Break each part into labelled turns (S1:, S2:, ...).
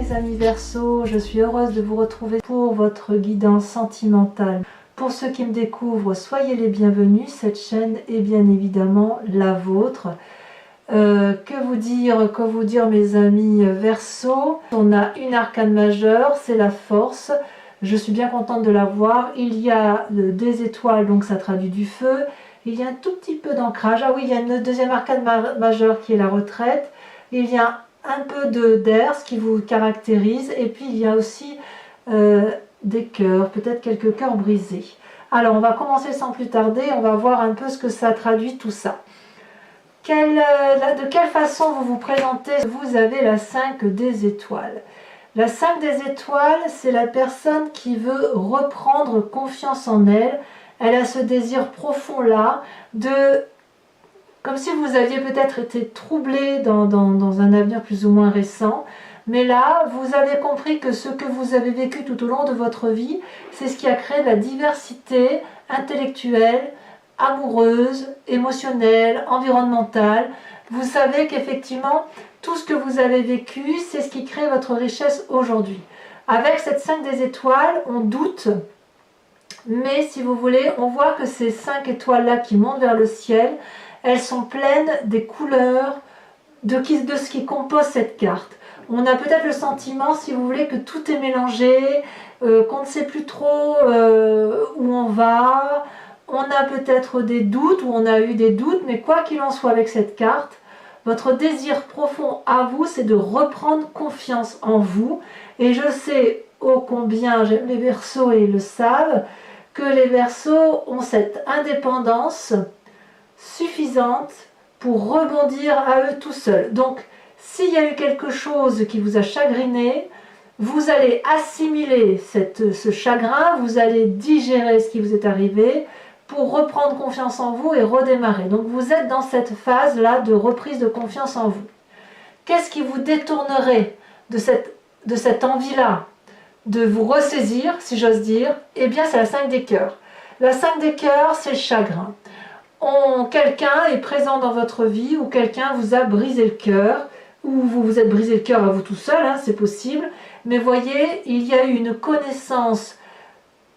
S1: mes amis Verseau, je suis heureuse de vous retrouver pour votre guidance sentimentale. Pour ceux qui me découvrent, soyez les bienvenus, cette chaîne est bien évidemment la vôtre. Que vous dire mes amis Verseau? On a une arcane majeure, c'est la force. Je suis bien contente de la voir. Il y a des étoiles, donc ça traduit du feu. Il y a un tout petit peu d'ancrage. Ah oui, il y a une deuxième arcane majeure qui est la retraite. Il y a un peu d'air, ce qui vous caractérise. Et puis il y a aussi des cœurs, peut-être quelques cœurs brisés. Alors on va commencer sans plus tarder. On va voir un peu ce que ça traduit tout ça. De quelle façon vous vous présentez? Vous avez la 5 des étoiles. La 5 des étoiles, c'est la personne qui veut reprendre confiance en elle. Elle a ce désir profond là, comme si vous aviez peut-être été troublé dans un avenir plus ou moins récent. Mais là, vous avez compris que ce que vous avez vécu tout au long de votre vie, c'est ce qui a créé de la diversité intellectuelle, amoureuse, émotionnelle, environnementale. Vous savez qu'effectivement, tout ce que vous avez vécu, c'est ce qui crée votre richesse aujourd'hui. Avec cette 5 des étoiles, on doute, mais si vous voulez, on voit que ces 5 étoiles-là qui montent vers le ciel, elles sont pleines des couleurs de ce qui compose cette carte. On a peut-être le sentiment, si vous voulez, que tout est mélangé, qu'on ne sait plus trop où on va. On a peut-être des doutes, ou on a eu des doutes, mais quoi qu'il en soit avec cette carte, votre désir profond à vous, c'est de reprendre confiance en vous. Et je sais ô combien les Verseaux et le savent, que les Verseaux ont cette indépendance suffisante pour rebondir à eux tout seuls. Donc, s'il y a eu quelque chose qui vous a chagriné, vous allez assimiler ce chagrin, vous allez digérer ce qui vous est arrivé, pour reprendre confiance en vous et redémarrer. Donc vous êtes dans cette phase-là de reprise de confiance en vous. Qu'est-ce qui vous détournerait de cette envie-là de vous ressaisir, si j'ose dire? Eh bien, c'est la 5 des cœurs. La 5 des cœurs, c'est le chagrin. Quelqu'un est présent dans votre vie, ou quelqu'un vous a brisé le cœur, ou vous vous êtes brisé le cœur à vous tout seul, hein, c'est possible. Mais voyez, il y a eu une connaissance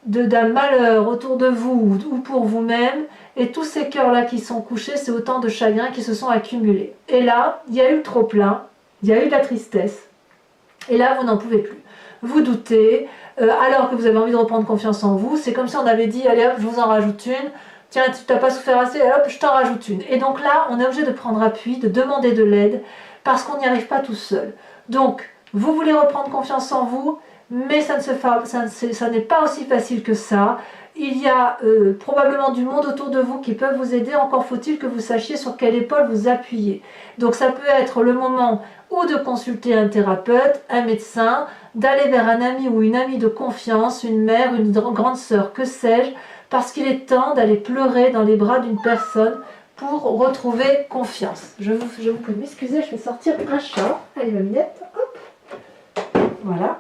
S1: d'un malheur autour de vous ou pour vous-même, et tous ces cœurs-là qui sont couchés, c'est autant de chagrins qui se sont accumulés. Et là, il y a eu le trop-plein, il y a eu de la tristesse, et là, vous n'en pouvez plus. Vous doutez, alors que vous avez envie de reprendre confiance en vous, c'est comme si on avait dit, allez hop, je vous en rajoute une, tiens, tu n'as pas souffert assez, hop, je t'en rajoute une. Et donc là, on est obligé de prendre appui, de demander de l'aide, parce qu'on n'y arrive pas tout seul. Donc, vous voulez reprendre confiance en vous, mais ça n'est pas aussi facile que ça. Il y a probablement du monde autour de vous qui peuvent vous aider, encore faut-il que vous sachiez sur quelle épaule vous appuyer. Donc ça peut être le moment ou de consulter un thérapeute, un médecin, d'aller vers un ami ou une amie de confiance, une mère, une grande sœur, que sais-je, parce qu'il est temps d'aller pleurer dans les bras d'une personne pour retrouver confiance. Je vous prie de m'excuser, je vais sortir un chat. Allez ma minette, hop, voilà.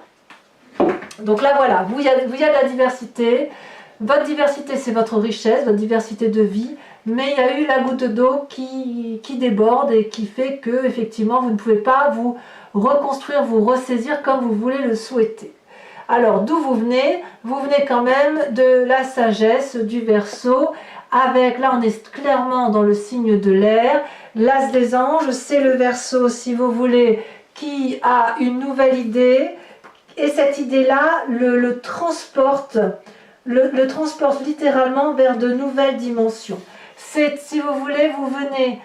S1: Donc là voilà, il y a de la diversité. Votre diversité, c'est votre richesse, votre diversité de vie, mais il y a eu la goutte d'eau qui déborde et qui fait que effectivement vous ne pouvez pas vous reconstruire, vous ressaisir comme vous voulez le souhaiter. Alors d'où vous venez? Vous venez quand même de la sagesse du Verseau, avec, là on est clairement dans le signe de l'air, l'as des anges, c'est le Verseau si vous voulez, qui a une nouvelle idée. Et cette idée-là le transporte littéralement vers de nouvelles dimensions. C'est, si vous voulez, vous venez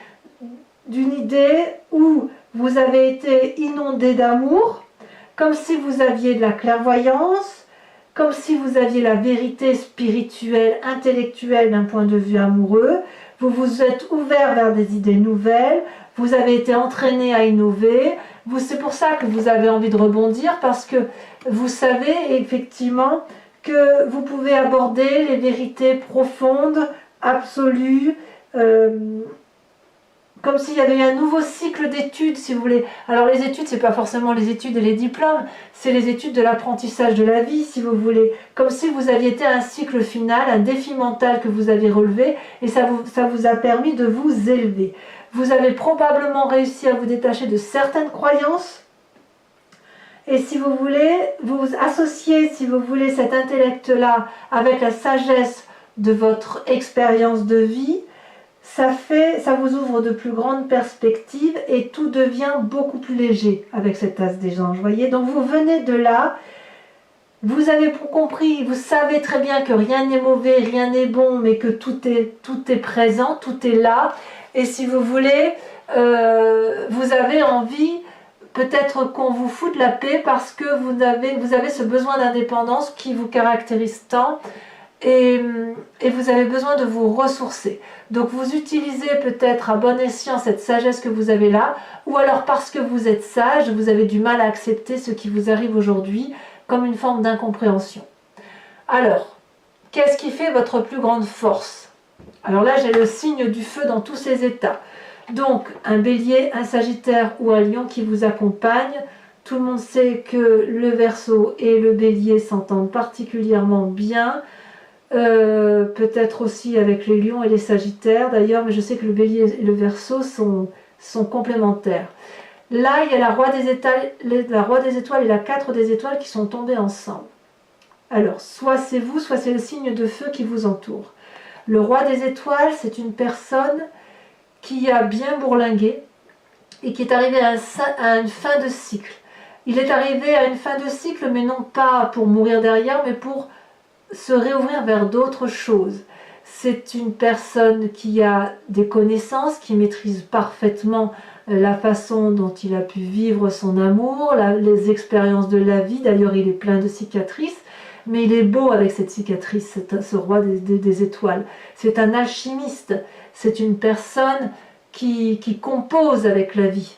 S1: d'une idée où vous avez été inondé d'amour, comme si vous aviez de la clairvoyance, comme si vous aviez la vérité spirituelle, intellectuelle d'un point de vue amoureux. Vous vous êtes ouvert vers des idées nouvelles, vous avez été entraîné à innover. C'est pour ça que vous avez envie de rebondir, parce que vous savez effectivement que vous pouvez aborder les vérités profondes, absolues, comme s'il y avait eu un nouveau cycle d'études, si vous voulez. Alors les études, c'est pas forcément les études et les diplômes, c'est les études de l'apprentissage de la vie, si vous voulez. Comme si vous aviez été à un cycle final, un défi mental que vous avez relevé, et ça vous a permis de vous élever. Vous avez probablement réussi à vous détacher de certaines croyances, Et si vous voulez, vous associez, si vous voulez, cet intellect-là avec la sagesse de votre expérience de vie, ça vous ouvre de plus grandes perspectives et tout devient beaucoup plus léger avec cet as des anges. Voyez, donc vous venez de là, vous avez compris, vous savez très bien que rien n'est mauvais, rien n'est bon, mais que tout est présent, tout est là. Et si vous voulez, vous avez envie peut-être qu'on vous foute la paix parce que vous avez ce besoin d'indépendance qui vous caractérise tant. Et vous avez besoin de vous ressourcer. Donc vous utilisez peut-être à bon escient cette sagesse que vous avez là, ou alors parce que vous êtes sage, vous avez du mal à accepter ce qui vous arrive aujourd'hui comme une forme d'incompréhension. Alors, qu'est-ce qui fait votre plus grande force? Alors là, j'ai le signe du feu dans tous ses états. Donc, un bélier, un sagittaire ou un lion qui vous accompagne. Tout le monde sait que le Verseau et le bélier s'entendent particulièrement bien. Peut-être aussi avec les lions et les sagittaires d'ailleurs, mais je sais que le bélier et le Verseau sont complémentaires. Là, il y a la roi des étoiles et la 4 des étoiles qui sont tombés ensemble. Alors, soit c'est vous, soit c'est le signe de feu qui vous entoure. Le roi des étoiles, c'est une personne qui a bien bourlingué et qui est arrivé à une fin de cycle. Il est arrivé à une fin de cycle, mais non pas pour mourir derrière, mais pour se réouvrir vers d'autres choses. C'est une personne qui a des connaissances, qui maîtrise parfaitement la façon dont il a pu vivre son amour, les expériences de la vie. D'ailleurs, il est plein de cicatrices, mais il est beau avec cette cicatrice, ce roi des étoiles. C'est un alchimiste, c'est une personne qui compose avec la vie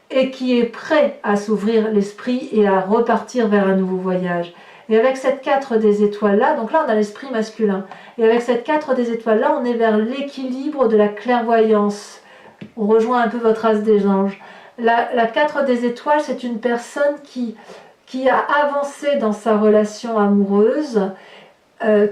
S1: et qui est prêt à s'ouvrir l'esprit et à repartir vers un nouveau voyage. Et avec cette 4 des étoiles-là, donc là on a l'esprit masculin, et avec cette 4 des étoiles-là, on est vers l'équilibre de la clairvoyance. On rejoint un peu votre as des anges. La 4 des étoiles, c'est une personne qui a avancé dans sa relation amoureuse,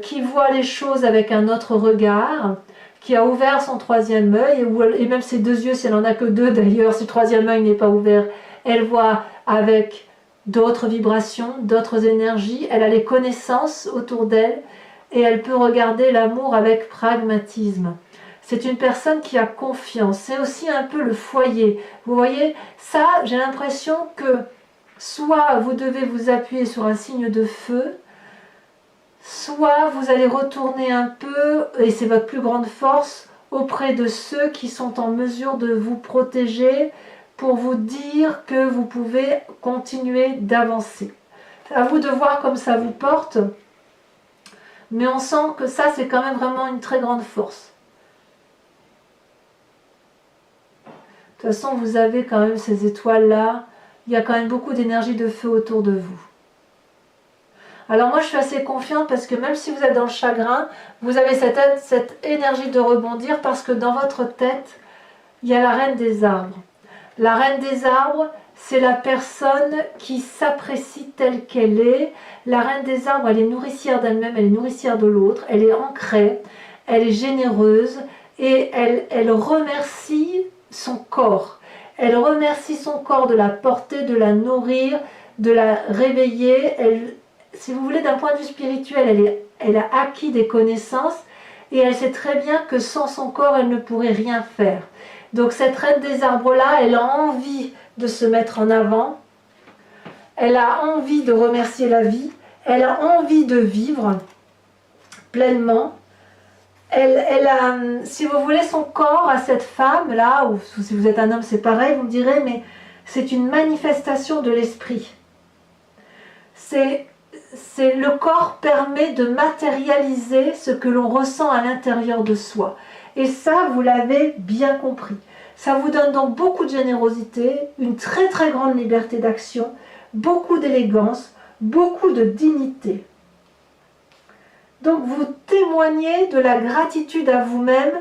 S1: qui voit les choses avec un autre regard, qui a ouvert son troisième œil, et même ses deux yeux, si elle n'en a que deux d'ailleurs, si le troisième œil n'est pas ouvert, elle voit avec d'autres vibrations, d'autres énergies, elle a les connaissances autour d'elle et elle peut regarder l'amour avec pragmatisme. C'est une personne qui a confiance, c'est aussi un peu le foyer. Vous voyez, ça, j'ai l'impression que soit vous devez vous appuyer sur un signe de feu, soit vous allez retourner un peu, et c'est votre plus grande force, auprès de ceux qui sont en mesure de vous protéger, pour vous dire que vous pouvez continuer d'avancer. À vous de voir comme ça vous porte, mais on sent que ça c'est quand même vraiment une très grande force. De toute façon, vous avez quand même ces étoiles-là, il y a quand même beaucoup d'énergie de feu autour de vous. Alors moi je suis assez confiante parce que même si vous êtes dans le chagrin, vous avez cette énergie de rebondir parce que dans votre tête, il y a la reine des arbres. La reine des arbres, c'est la personne qui s'apprécie telle qu'elle est. La reine des arbres, elle est nourricière d'elle-même, elle est nourricière de l'autre, elle est ancrée, elle est généreuse et elle remercie son corps. Elle remercie son corps de la porter, de la nourrir, de la réveiller. Si vous voulez, d'un point de vue spirituel, elle a acquis des connaissances et elle sait très bien que sans son corps, elle ne pourrait rien faire. Donc cette reine des arbres-là, elle a envie de se mettre en avant, elle a envie de remercier la vie, elle a envie de vivre pleinement. Elle a, si vous voulez, son corps à cette femme-là, ou si vous êtes un homme, c'est pareil, vous me direz, mais c'est une manifestation de l'esprit. Le corps permet de matérialiser ce que l'on ressent à l'intérieur de soi. Et ça, vous l'avez bien compris. Ça vous donne donc beaucoup de générosité, une très très grande liberté d'action, beaucoup d'élégance, beaucoup de dignité. Donc vous témoignez de la gratitude à vous-même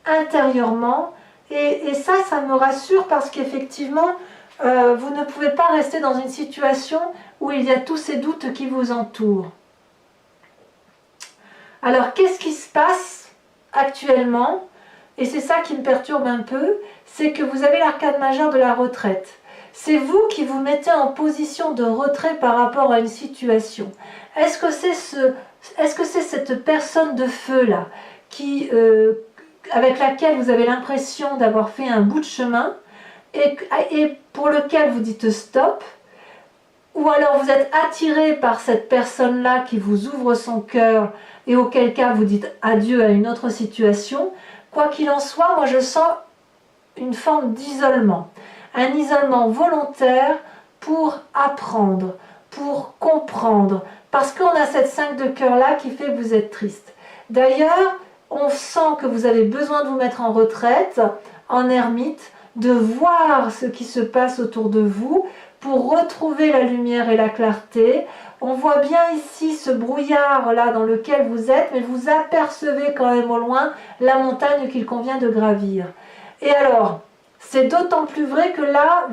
S1: intérieurement et ça me rassure parce qu'effectivement, vous ne pouvez pas rester dans une situation où il y a tous ces doutes qui vous entourent. Alors qu'est-ce qui se passe actuellement? Et c'est ça qui me perturbe un peu, c'est que vous avez l'arcade majeur de la retraite. c'est vous qui vous mettez en position de retrait par rapport à une situation. Est-ce que c'est cette personne de feu là qui, avec laquelle vous avez l'impression d'avoir fait un bout de chemin et pour lequel vous dites stop, ou alors vous êtes attiré par cette personne-là qui vous ouvre son cœur et auquel cas vous dites adieu à une autre situation. Quoi qu'il en soit, moi je sens une forme d'isolement, un isolement volontaire pour apprendre, pour comprendre, parce qu'on a cette 5 de cœur-là qui fait que vous êtes triste. D'ailleurs, on sent que vous avez besoin de vous mettre en retraite, en ermite, de voir ce qui se passe autour de vous pour retrouver la lumière et la clarté. On voit bien ici ce brouillard là dans lequel vous êtes, mais vous apercevez quand même au loin la montagne qu'il convient de gravir. Et alors, c'est d'autant plus vrai que là,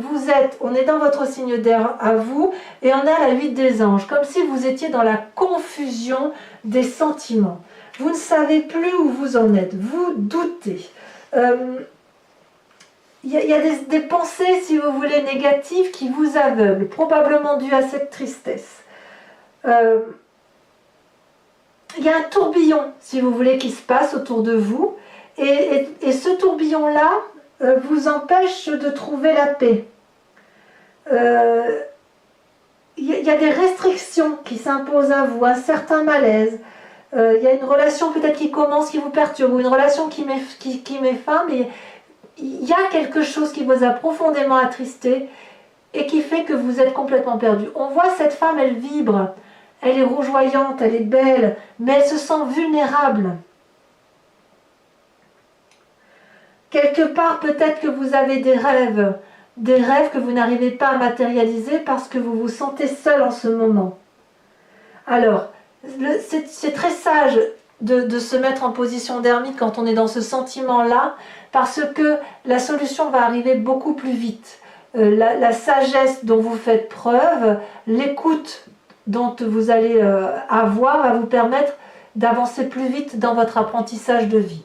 S1: on est dans votre signe d'air à vous, et on a la 8 des anges, comme si vous étiez dans la confusion des sentiments. Vous ne savez plus où vous en êtes, vous doutez. Il y a des pensées, si vous voulez, négatives qui vous aveuglent, probablement dues à cette tristesse. Il y a un tourbillon, si vous voulez, qui se passe autour de vous, et ce tourbillon-là vous empêche de trouver la paix. Il y a des restrictions qui s'imposent à vous, un certain malaise. Il y a une relation peut-être qui commence, qui vous perturbe, ou une relation qui met fin, mais il y a quelque chose qui vous a profondément attristé et qui fait que vous êtes complètement perdu. On voit cette femme, elle vibre, elle est rougeoyante, elle est belle, mais elle se sent vulnérable. Quelque part, peut-être que vous avez des rêves que vous n'arrivez pas à matérialiser parce que vous vous sentez seul en ce moment. Alors, c'est très sage de se mettre en position d'ermite quand on est dans ce sentiment-là, parce que la solution va arriver beaucoup plus vite. La sagesse dont vous faites preuve, l'écoute dont vous allez avoir va vous permettre d'avancer plus vite dans votre apprentissage de vie.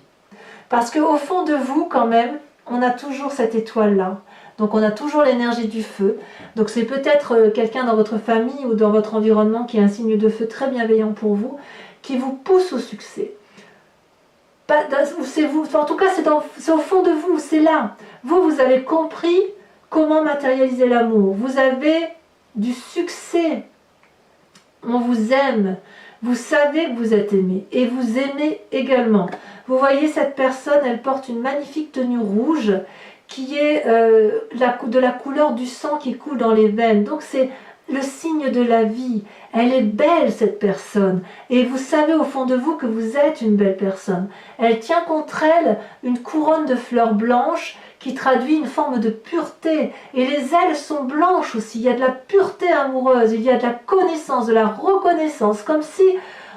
S1: Parce qu'au fond de vous, quand même, on a toujours cette étoile-là. Donc on a toujours l'énergie du feu. Donc c'est peut-être quelqu'un dans votre famille ou dans votre environnement qui est un signe de feu très bienveillant pour vous, qui vous pousse au succès. C'est vous, en tout cas c'est au fond de vous, c'est là. Vous avez compris comment matérialiser l'amour. Vous avez du succès. On vous aime. Vous savez que vous êtes aimé et vous aimez également. Vous voyez cette personne, elle porte une magnifique tenue rouge qui est de la couleur du sang qui coule dans les veines. Donc c'est le signe de la vie. Elle est belle cette personne et vous savez au fond de vous que vous êtes une belle personne. Elle tient contre elle une couronne de fleurs blanches qui traduit une forme de pureté. Et les ailes sont blanches aussi. Il y a de la pureté amoureuse, il y a de la connaissance, de la reconnaissance, comme si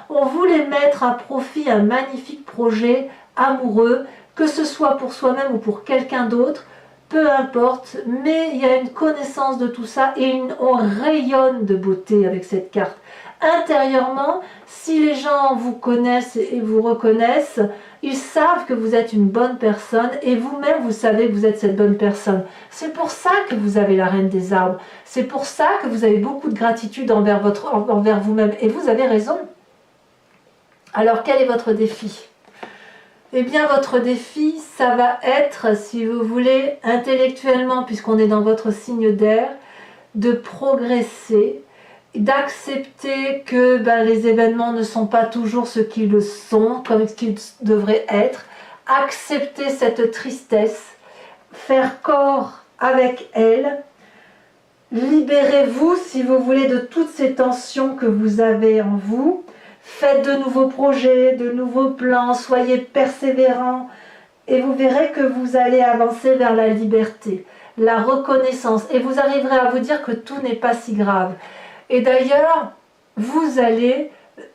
S1: on voulait mettre à profit un magnifique projet amoureux, que ce soit pour soi-même ou pour quelqu'un d'autre, peu importe, mais il y a une connaissance de tout ça et on rayonne de beauté avec cette carte. Intérieurement, si les gens vous connaissent et vous reconnaissent, ils savent que vous êtes une bonne personne et vous-même vous savez que vous êtes cette bonne personne. C'est pour ça que vous avez la reine des arbres. C'est pour ça que vous avez beaucoup de gratitude envers vous-même et vous avez raison. Alors quel est votre défi ? Eh bien votre défi, ça va être, si vous voulez, intellectuellement, puisqu'on est dans votre signe d'air, de progresser, d'accepter que les événements ne sont pas toujours ce qu'ils le sont, comme ce qu'ils devraient être, accepter cette tristesse, faire corps avec elle, libérez-vous, si vous voulez, de toutes ces tensions que vous avez en vous, faites de nouveaux projets, de nouveaux plans, soyez persévérants, et vous verrez que vous allez avancer vers la liberté, la reconnaissance, et vous arriverez à vous dire que tout n'est pas si grave. Et d'ailleurs, vous allez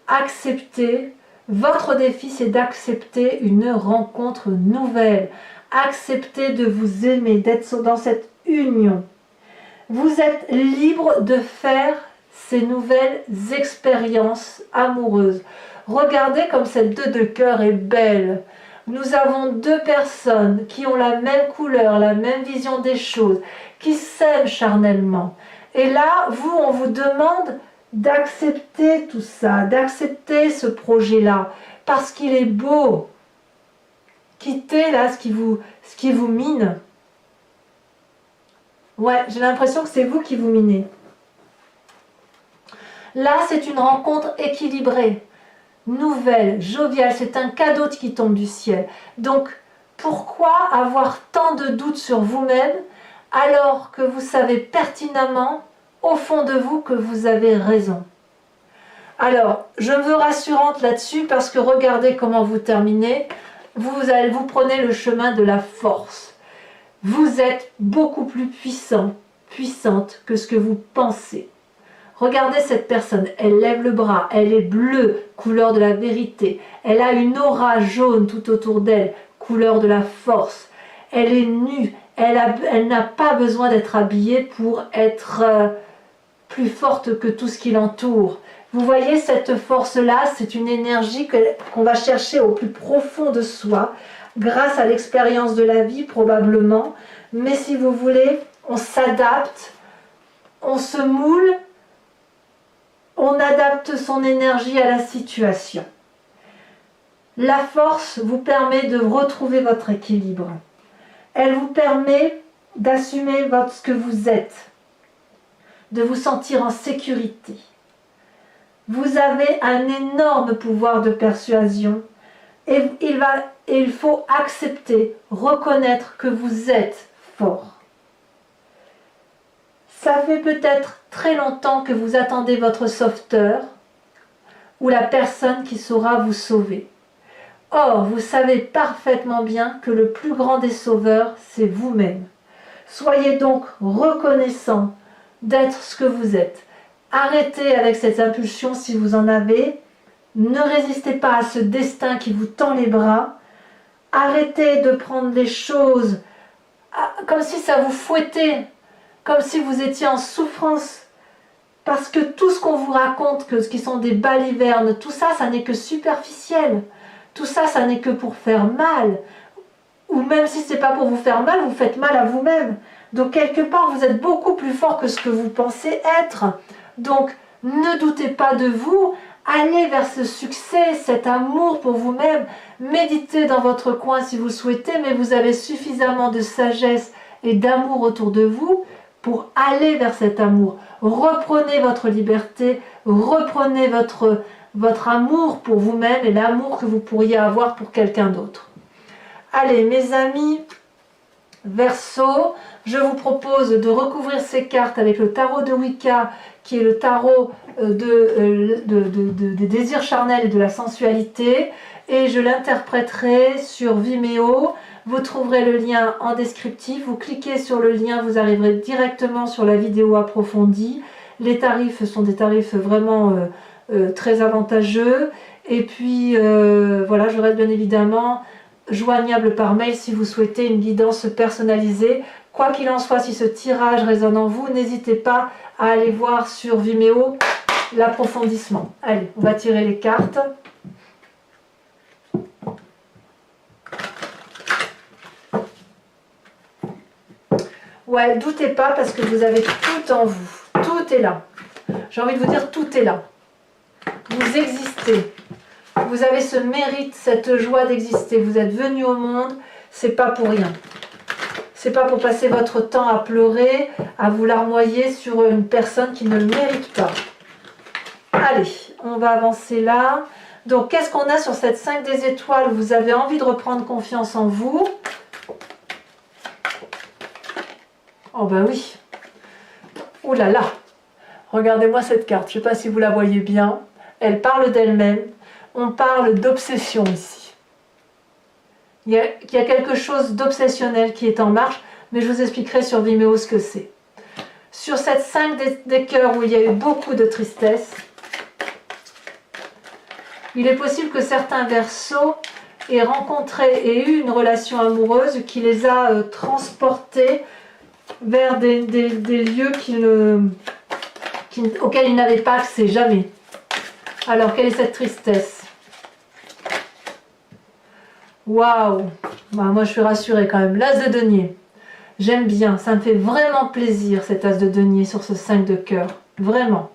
S1: accepter, votre défi c'est d'accepter une rencontre nouvelle, accepter de vous aimer, d'être dans cette union. Vous êtes libre de faire ces nouvelles expériences amoureuses. Regardez comme cette 2 de cœur est belle. Nous avons 2 personnes qui ont la même couleur, la même vision des choses, qui s'aiment charnellement. Et là, vous, on vous demande d'accepter tout ça, d'accepter ce projet-là, parce qu'il est beau. Quittez là ce qui vous mine. Ouais, j'ai l'impression que c'est vous qui vous minez. Là, c'est une rencontre équilibrée, nouvelle, joviale, c'est un cadeau qui tombe du ciel. Donc, pourquoi avoir tant de doutes sur vous-même alors que vous savez pertinemment, au fond de vous, que vous avez raison? Alors, je me veux rassurante là-dessus parce que regardez comment vous terminez. Vous prenez le chemin de la force. Vous êtes beaucoup plus puissant, puissante que ce que vous pensez. Regardez cette personne, elle lève le bras, elle est bleue, couleur de la vérité. Elle a une aura jaune tout autour d'elle, couleur de la force. Elle est nue, elle n'a pas besoin d'être habillée pour être plus forte que tout ce qui l'entoure. Vous voyez cette force-là, c'est une énergie qu'on va chercher au plus profond de soi, grâce à l'expérience de la vie probablement. Mais si vous voulez, on s'adapte, on se moule, on adapte son énergie à la situation. La force vous permet de retrouver votre équilibre. Elle vous permet d'assumer ce que vous êtes, de vous sentir en sécurité. Vous avez un énorme pouvoir de persuasion et il faut accepter, reconnaître que vous êtes fort. Ça fait peut-être très longtemps que vous attendez votre sauveteur ou la personne qui saura vous sauver. Or, vous savez parfaitement bien que le plus grand des sauveurs, c'est vous-même. Soyez donc reconnaissant d'être ce que vous êtes. Arrêtez avec cette impulsion si vous en avez. Ne résistez pas à ce destin qui vous tend les bras. Arrêtez de prendre les choses comme si ça vous fouettait, comme si vous étiez en souffrance. Parce que tout ce qu'on vous raconte, que ce qui sont des balivernes, tout ça, ça n'est que superficiel. Tout ça, ça n'est que pour faire mal. Ou même si ce n'est pas pour vous faire mal, vous faites mal à vous-même. Donc quelque part, vous êtes beaucoup plus fort que ce que vous pensez être. Donc ne doutez pas de vous. Allez vers ce succès, cet amour pour vous-même. Méditez dans votre coin si vous le souhaitez, mais vous avez suffisamment de sagesse et d'amour autour de vous pour aller vers cet amour. Reprenez votre liberté, reprenez votre amour pour vous-même et l'amour que vous pourriez avoir pour quelqu'un d'autre. Allez, mes amis, Verseau, je vous propose de recouvrir ces cartes avec le tarot de Wicca, qui est le tarot des désirs charnels et de la sensualité, et je l'interpréterai sur Vimeo. Vous trouverez le lien en descriptif, vous cliquez sur le lien, vous arriverez directement sur la vidéo approfondie. Les tarifs sont des tarifs vraiment très avantageux, et puis voilà, je reste bien évidemment joignable par mail si vous souhaitez une guidance personnalisée. Quoi qu'il en soit, si ce tirage résonne en vous, n'hésitez pas à aller voir sur Vimeo l'approfondissement. Allez, on va tirer les cartes. Ouais, doutez pas parce que vous avez tout en vous. Tout est là. J'ai envie de vous dire, tout est là. Vous existez. Vous avez ce mérite, cette joie d'exister. Vous êtes venu au monde, c'est pas pour rien. C'est pas pour passer votre temps à pleurer, à vous larmoyer sur une personne qui ne le mérite pas. Allez, on va avancer là. Donc, qu'est-ce qu'on a sur cette 5 des étoiles? Vous avez envie de reprendre confiance en vous. Oh ben oui. Oh là là. Regardez-moi cette carte. Je ne sais pas si vous la voyez bien. Elle parle d'elle-même. On parle d'obsession ici. Il y a quelque chose d'obsessionnel qui est en marche, mais je vous expliquerai sur Vimeo ce que c'est. Sur cette 5 des cœurs où il y a eu beaucoup de tristesse, il est possible que certains Verseaux aient rencontré et eu une relation amoureuse qui les a transportés vers des lieux auxquels ils n'avaient pas accès, jamais. Alors, quelle est cette tristesse? Waouh! Bah, moi, je suis rassurée quand même. L'as de denier. J'aime bien, ça me fait vraiment plaisir cet as de denier sur ce 5 de cœur, vraiment.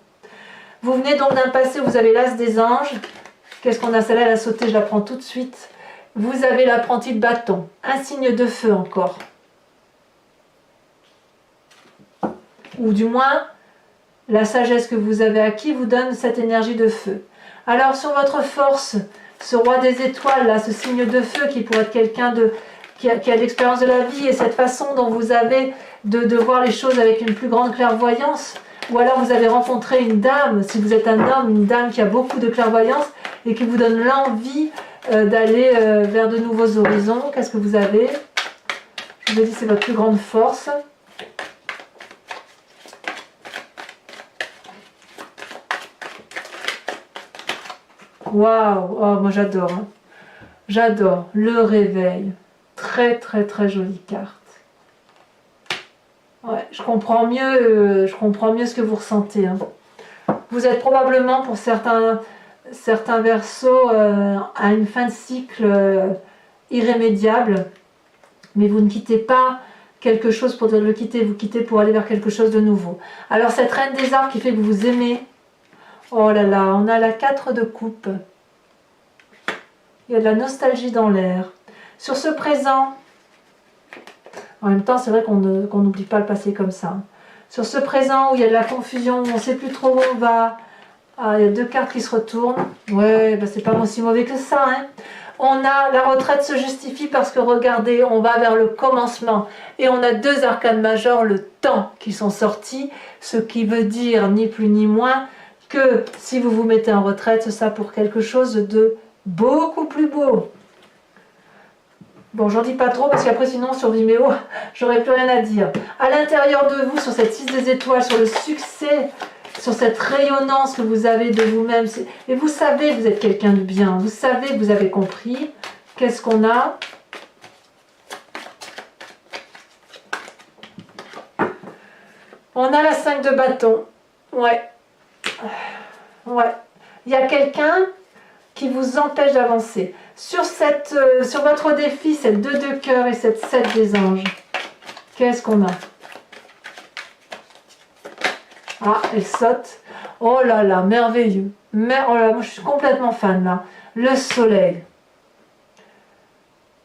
S1: Vous venez donc d'un passé où vous avez l'as des anges. Qu'est-ce qu'on a? Celle-là, elle a sauté, je la prends tout de suite. Vous avez l'apprenti de bâton, un signe de feu encore. Ou du moins, la sagesse que vous avez acquis vous donne cette énergie de feu. Alors sur votre force, ce roi des étoiles, là, ce signe de feu qui pourrait être quelqu'un qui a l'expérience de la vie et cette façon dont vous avez de voir les choses avec une plus grande clairvoyance, ou alors vous avez rencontré une dame, si vous êtes un homme, une dame qui a beaucoup de clairvoyance et qui vous donne l'envie d'aller vers de nouveaux horizons. Qu'est-ce que vous avez? Je vous ai dit, c'est votre plus grande force. Waouh, oh, moi j'adore. Hein. J'adore le réveil. Très très très jolie carte. Ouais, je comprends mieux ce que vous ressentez. Hein. Vous êtes probablement pour certains versos à une fin de cycle irrémédiable, mais vous ne quittez pas quelque chose pour le quitter, vous quittez pour aller vers quelque chose de nouveau. Alors cette reine des arbres qui fait que vous aimez, oh là là, on a la 4 de coupe. Il y a de la nostalgie dans l'air. Sur ce présent, en même temps c'est vrai qu'on n'oublie pas le passé comme ça. Sur ce présent où il y a de la confusion, où on ne sait plus trop où on va, ah, il y a 2 cartes qui se retournent. Ouais, ben c'est pas aussi mauvais que ça. Hein. On a la retraite se justifie parce que regardez, on va vers le commencement. Et on a 2 arcanes majeurs, le temps, qui sont sortis. Ce qui veut dire ni plus ni moins que si vous vous mettez en retraite, c'est ça pour quelque chose de beaucoup plus beau. Bon, j'en dis pas trop parce qu'après sinon sur Vimeo, j'aurais plus rien à dire. À l'intérieur de vous, sur cette 6 des étoiles, sur le succès, sur cette rayonnance que vous avez de vous-même. Et vous savez que vous êtes quelqu'un de bien. Vous savez que vous avez compris. Qu'est-ce qu'on a? On a la 5 de bâton. Ouais. Ouais. Il y a quelqu'un qui vous empêche d'avancer. Sur votre défi, cette 2 de cœur et cette 7 des anges, qu'est-ce qu'on a? Ah, elle saute. Oh là là, merveilleux. Oh là, moi je suis complètement fan là. Le soleil.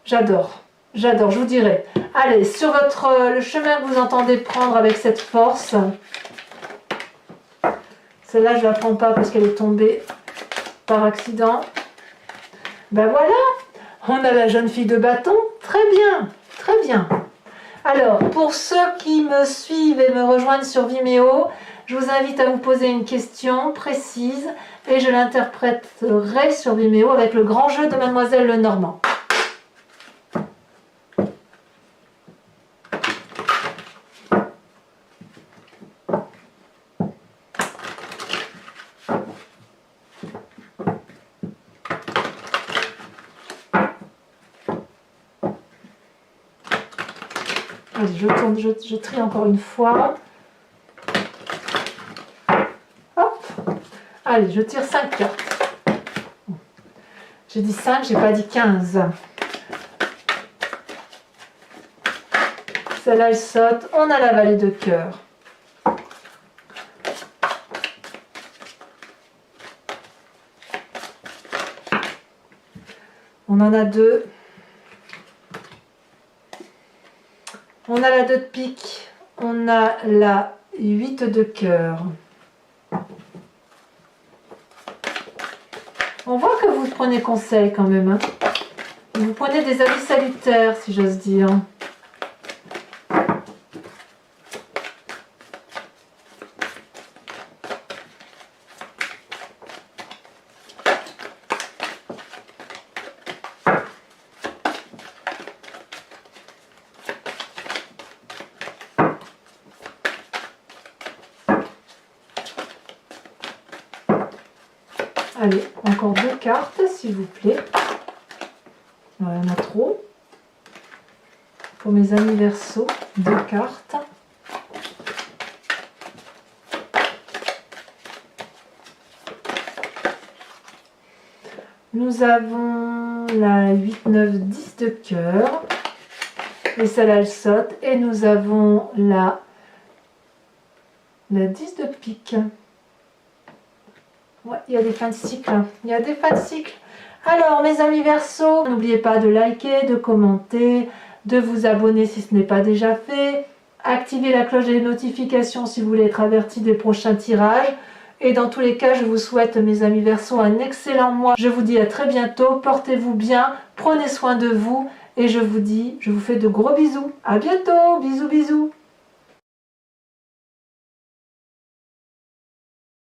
S1: J'adore. J'adore, je vous dirai. Allez, sur le chemin que vous entendez prendre avec cette force. Celle-là, je ne la prends pas parce qu'elle est tombée par accident. Ben voilà, on a la jeune fille de bâton. Très bien, très bien. Alors, pour ceux qui me suivent et me rejoignent sur Vimeo, je vous invite à vous poser une question précise et je l'interpréterai sur Vimeo avec le grand jeu de Mademoiselle Lenormand. Allez, je tourne, je trie encore une fois. Hop. Allez, je tire 5 cartes. J'ai dit 5, j'ai pas dit 15. Celle-là, elle saute. On a la vallée de cœur. On en a 2. On a la 2 de pique, on a la 8 de cœur. On voit que vous prenez conseil quand même. Hein. Vous prenez des avis salutaires, si j'ose dire. Allez, encore 2 cartes, s'il vous plaît. Ouais, il y en a trop. Pour mes amis Verseau, 2 cartes. Nous avons la 8, 9, 10 de cœur. Et celle-là, elle saute. Et nous avons la 10 de pique. Ouais, il y a des fins de cycle. Il y a des fins de cycle. Alors, mes amis Verseau, n'oubliez pas de liker, de commenter, de vous abonner si ce n'est pas déjà fait. Activez la cloche des notifications si vous voulez être averti des prochains tirages. Et dans tous les cas, je vous souhaite, mes amis Verseau, un excellent mois. Je vous dis à très bientôt. Portez-vous bien, prenez soin de vous. Et je vous dis, je vous fais de gros bisous. À bientôt. Bisous, bisous.